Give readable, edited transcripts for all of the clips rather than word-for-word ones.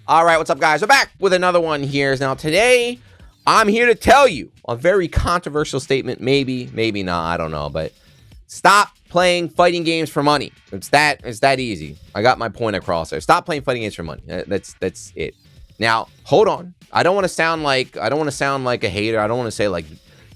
All right, what's up, guys? We're back with another one here. Now, today, I'm here to tell you a very controversial statement. Maybe not. I don't know. But stop playing fighting games for money. It's that easy. I got my point across there. Stop playing fighting games for money. That's it. Now, hold on. I don't want to sound like a hater. I don't want to say like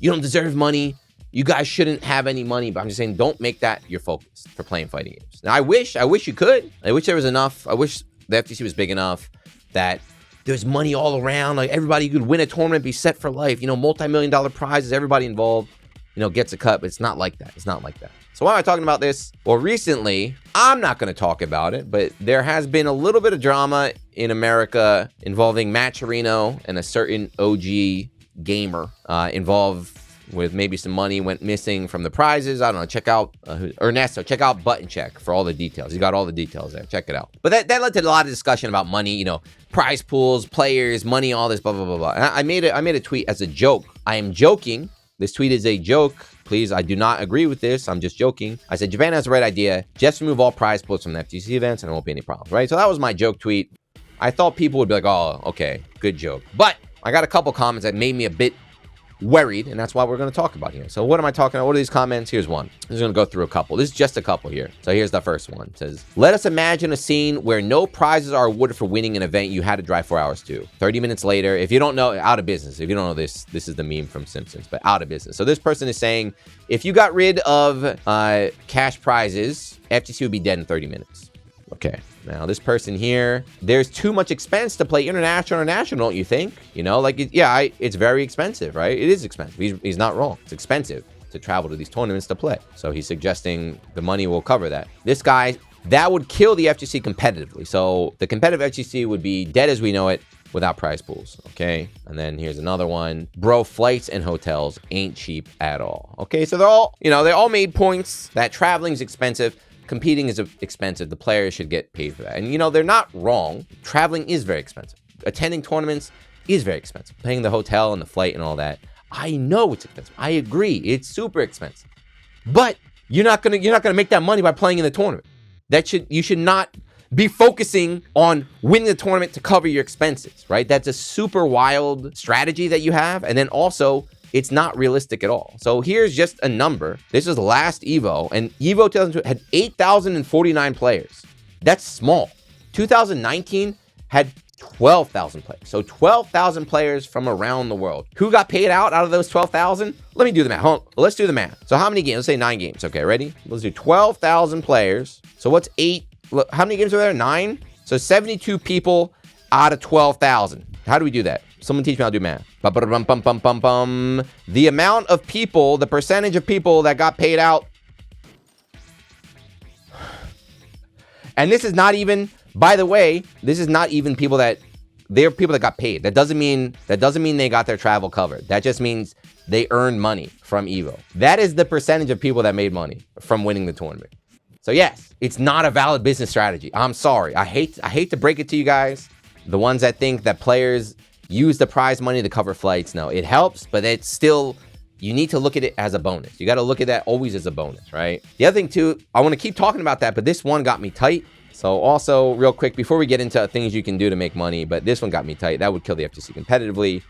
you don't deserve money. You guys shouldn't have any money. But I'm just saying, don't make that your focus for playing fighting games. Now, I wish you could. I wish there was enough. I wish the FTC was big enough that there's money all around. Like everybody could win a tournament, be set for life. Multi-million-dollar prizes. Everybody involved, gets a cut. But it's not like that. It's not like that. So why am I talking about this? Well, recently, I'm not going to talk about it, but there has been a little bit of drama in America involving Matt Cherino and a certain OG gamer involved with maybe some money went missing from the prizes. I don't know. Check out Ernesto. Check out Button Check for all the details. He's got all the details there. Check it out. But that led to a lot of discussion about money, prize pools, players, money, all this, blah, blah, blah, blah. And I made a tweet as a joke. I am joking. This tweet is a joke. Please, I do not agree with this. I'm just joking. I said, Japan has the right idea. Just remove all prize pools from the FTC events and there won't be any problems, right? So that was my joke tweet. I thought people would be like, oh, okay, good joke. But I got a couple comments that made me a bit worried, and that's why we're going to talk about here. So what am I talking about? What are these comments? Here's one. I'm just going to go through a couple. This is just a couple here. So here's the first one. It says, let us imagine a scene where no prizes are awarded for winning an event you had to drive 4 hours to. 30 minutes later, if you don't know, out of business. If you don't know this is the meme from Simpsons, but out of business. So this person is saying, if you got rid of cash prizes, FTC would be dead in 30 minutes. Okay. Now, this person here, there's too much expense to play international or national, don't you think? It's very expensive, right? It is expensive. He's not wrong. It's expensive to travel to these tournaments to play. So he's suggesting the money will cover that. This guy, that would kill the FGC competitively. So the competitive FGC would be dead as we know it without prize pools, okay? And then here's another one. Bro, flights and hotels ain't cheap at all. Okay, so they all made points that traveling's expensive. Competing is expensive. The players should get paid for that. And, they're not wrong. Traveling is very expensive. Attending tournaments is very expensive. Paying the hotel and the flight and all that. I know it's expensive. I agree. It's super expensive. But you're not gonna make that money by playing in the tournament. You should not be focusing on winning the tournament to cover your expenses, right? That's a super wild strategy that you have. And then also, it's not realistic at all. So here's just a number. This is last Evo, and Evo 2002 had 8,049 players. That's small. 2019 had 12,000 players. So 12,000 players from around the world. Who got paid out of those 12,000? Let me do the math. Hold on. Let's do the math. So how many games? Let's say 9 games. Okay, ready? Let's do 12,000 players. So what's 8? Look, how many games are there? 9? So 72 people out of 12,000. How do we do that? Someone teach me how to do math. The amount of people, the percentage of people that got paid out. And this is not even, by the way, this is not even people that, they're people that got paid. That doesn't mean they got their travel covered. That just means they earned money from Evo. That is the percentage of people that made money from winning the tournament. So yes, it's not a valid business strategy. I'm sorry. I hate to break it to you guys. The ones that think that players use the prize money to cover flights. No, it helps, but it's still, you need to look at it as a bonus. You got to look at that always as a bonus, right? The other thing too, I want to keep talking about that, but this one got me tight. So also real quick, before we get into things you can do to make money, but this one got me tight. That would kill the FTC competitively.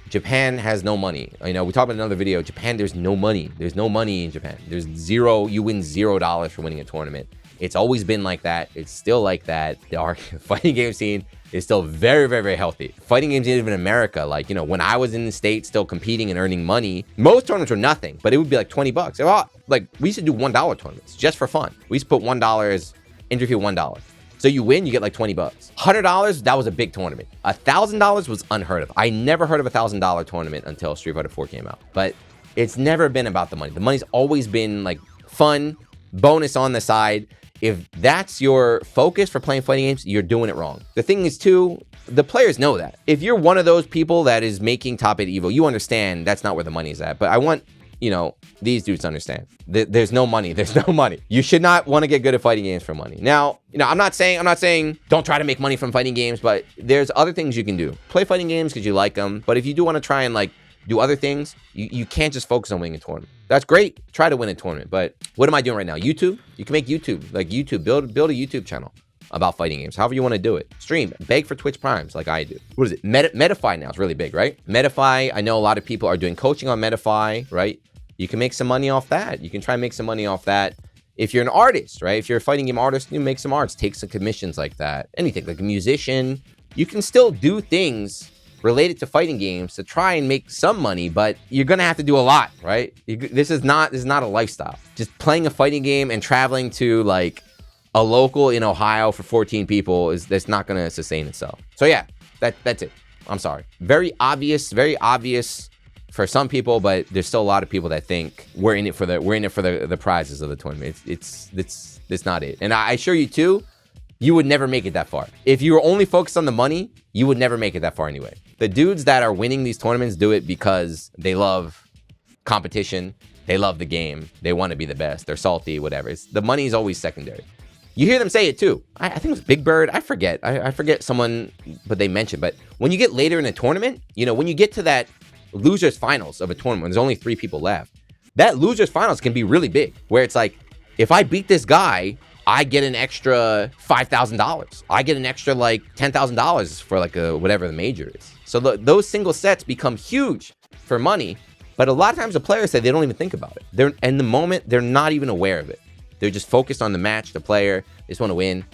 Japan has no money. We talked about another video. Japan, there's no money. There's no money in Japan. There's zero, you win $0 for winning a tournament. It's always been like that. It's still like that. The fighting game scene is still very, very, very healthy. Fighting games even in America, when I was in the States still competing and earning money, most tournaments were nothing, but it would be like $20. We used to do $1 tournaments just for fun. We used to put $1 as entry fee $1. So you win, you get like $20. $100, that was a big tournament. $1,000 was unheard of. I never heard of $1,000 tournament until Street Fighter 4 came out. But it's never been about the money. The money's always been like fun, bonus on the side. If that's your focus for playing fighting games, you're doing it wrong. The thing is too, the players know that. If you're one of those people that is making top 8 Evo, you understand that's not where the money is at. But I want, these dudes to understand. There's no money. There's no money. You should not want to get good at fighting games for money. Now, I'm not saying don't try to make money from fighting games, but there's other things you can do. Play fighting games because you like them. But if you do want to try and do other things, you can't just focus on winning a tournament. That's great. Try to win a tournament. But what am I doing right now? YouTube? You can make YouTube. Build a YouTube channel. about fighting games. However you want to do it. Stream, beg for Twitch Primes like I do. What is it? Metafy now is really big, right? Metafy, I know a lot of people are doing coaching on Metafy, right? You can make some money off that. You can try and make some money off that. If you're an artist, right? If you're a fighting game artist, you make some arts, take some commissions like that. Anything, like a musician, you can still do things related to fighting games to try and make some money, but you're gonna have to do a lot, right? This is not a lifestyle. Just playing a fighting game and traveling to like a local in Ohio for 14 people that's not gonna sustain itself. So yeah, that's it. I'm sorry. Very obvious for some people, but there's still a lot of people that think we're in it for the prizes of the tournament. It's not it. And I assure you too, you would never make it that far. If you were only focused on the money, you would never make it that far anyway. The dudes that are winning these tournaments do it because they love competition, they love the game, they want to be the best, they're salty, whatever. The money is always secondary. You hear them say it too. I think it was Big Bird. I forget. I forget someone, but they mentioned. But when you get later in a tournament, when you get to that losers finals of a tournament, when there's only 3 people left, that losers finals can be really big. Where it's like, if I beat this guy, I get an extra $5,000. I get an extra like $10,000 for like whatever the major is. So those single sets become huge for money. But a lot of times the players say they don't even think about it. They're in the moment, they're not even aware of it. They're just focused on the match, the player. They just want to win.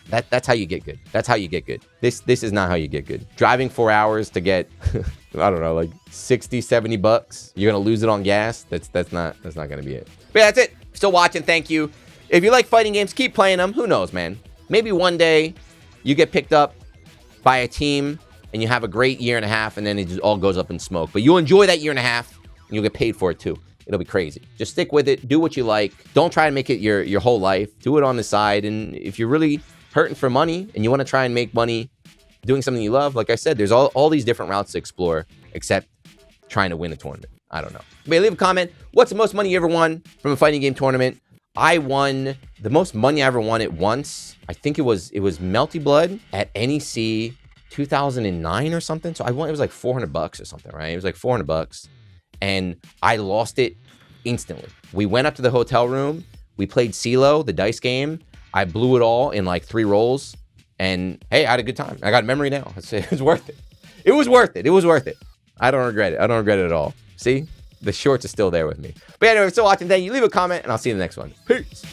That's how you get good. That's how you get good. This is not how you get good. Driving 4 hours to get, I don't know, like $60, $70. You're gonna lose it on gas. That's not gonna be it. But yeah, that's it. Still watching. Thank you. If you like fighting games, keep playing them. Who knows, man? Maybe one day you get picked up by a team and you have a great year and a half, and then it just all goes up in smoke. But you'll enjoy that year and a half, and you'll get paid for it too. It'll be crazy. Just stick with it. Do what you like. Don't try to make it your whole life. Do it on the side. And if you're really hurting for money and you want to try and make money doing something you love, like I said, there's all these different routes to explore, except trying to win a tournament. I don't know. But leave a comment. What's the most money you ever won from a fighting game tournament? I won the most money I ever won at once. I think it was Melty Blood at NEC 2009 or something. So I won, it was like $400 or something, right? It was like $400. And I lost it instantly. We went up to the hotel room. We played CeeLo, the dice game. I blew it all in like 3 rolls. And hey, I had a good time. I got a memory now. It was worth it. It was worth it. It was worth it. I don't regret it. I don't regret it at all. See? The shorts are still there with me. But anyway, if you're still watching, thank you. Leave a comment, and I'll see you in the next one. Peace.